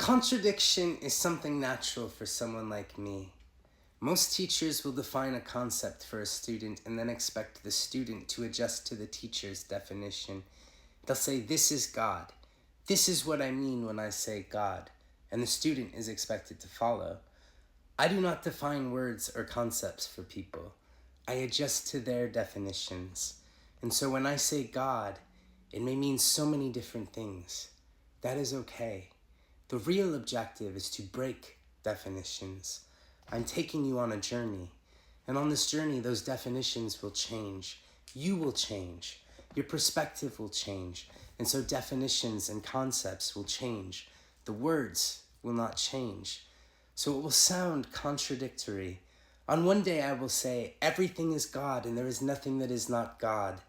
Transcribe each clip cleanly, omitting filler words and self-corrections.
Contradiction is something natural for someone like me. Most teachers will define a concept for a student and then expect the student to adjust to the teacher's definition. They'll say, "This is God. This is what I mean when I say God," and the student is expected to follow. I do not define words or concepts for people. I adjust to their definitions. And so when I say God, it may mean so many different things. That is okay. The real objective is to break definitions. I'm taking you on a journey. And on this journey, those definitions will change. You will change. Your perspective will change. And so definitions and concepts will change. The words will not change. So it will sound contradictory. On one day I will say, everything is God and there is nothing that is not God.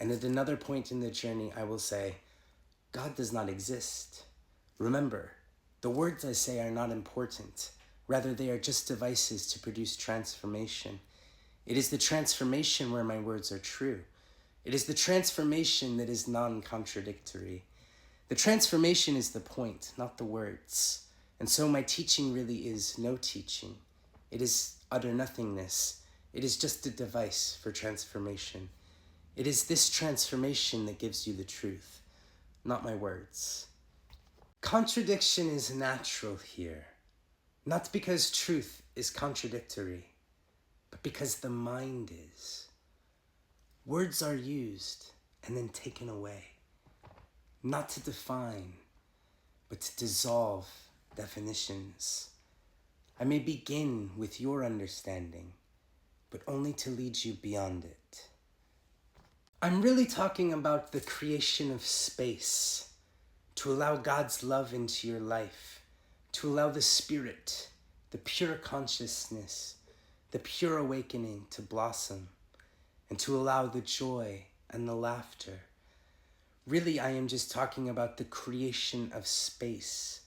And at another point in the journey, I will say, God does not exist. Remember, the words I say are not important. Rather, they are just devices to produce transformation. It is the transformation where my words are true. It is the transformation that is non-contradictory. The transformation is the point, not the words. And so my teaching really is no teaching. It is utter nothingness. It is just a device for transformation. It is this transformation that gives you the truth, not my words. Contradiction is natural here, not because truth is contradictory, but because the mind is. Words are used and then taken away, not to define, but to dissolve definitions. I may begin with your understanding, but only to lead you beyond it. I'm really talking about the creation of space, to allow God's love into your life, to allow the spirit, the pure consciousness, the pure awakening to blossom, and to allow the joy and the laughter. Really, I am just talking about the creation of space.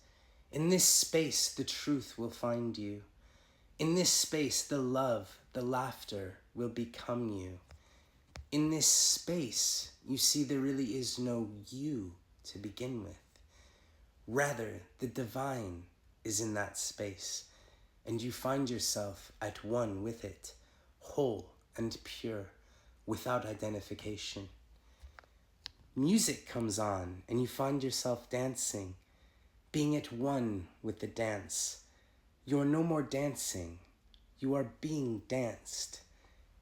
In this space, the truth will find you. In this space, the love, the laughter will become you. In this space, you see there really is no you to begin with. Rather, the divine is in that space, and you find yourself at one with it, whole and pure, without identification. Music comes on, and you find yourself dancing, being at one with the dance. You are no more dancing, you are being danced.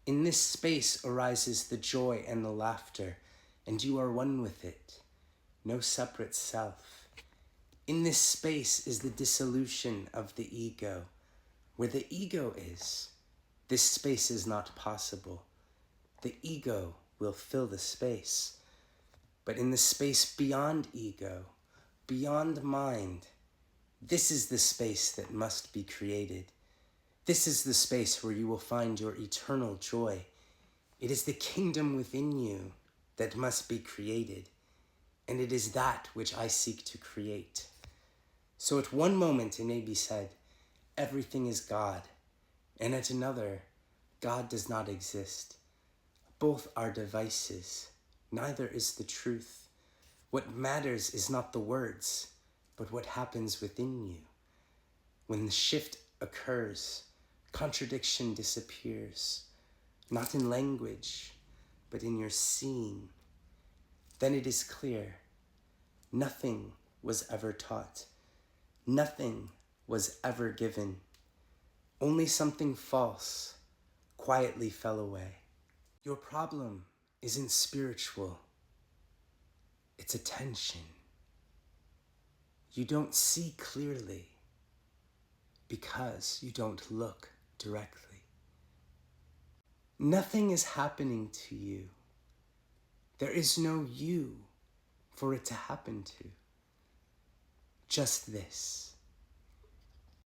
In this space arises the joy and the laughter, and you are one with it, no separate self. In this space is the dissolution of the ego. Where the ego is, this space is not possible. The ego will fill the space. But in the space beyond ego, beyond mind, this is the space that must be created. This is the space where you will find your eternal joy. It is the kingdom within you that must be created, and it is that which I seek to create. So at one moment it may be said, everything is God, and at another, God does not exist. Both are devices, neither is the truth. What matters is not the words, but what happens within you. When the shift occurs, contradiction disappears, not in language, but in your seeing. Then it is clear, nothing was ever taught. Nothing was ever given. Only something false quietly fell away. Your problem isn't spiritual. It's attention. You don't see clearly because you don't look directly. Nothing is happening to you. There is no you for it to happen to. Just this.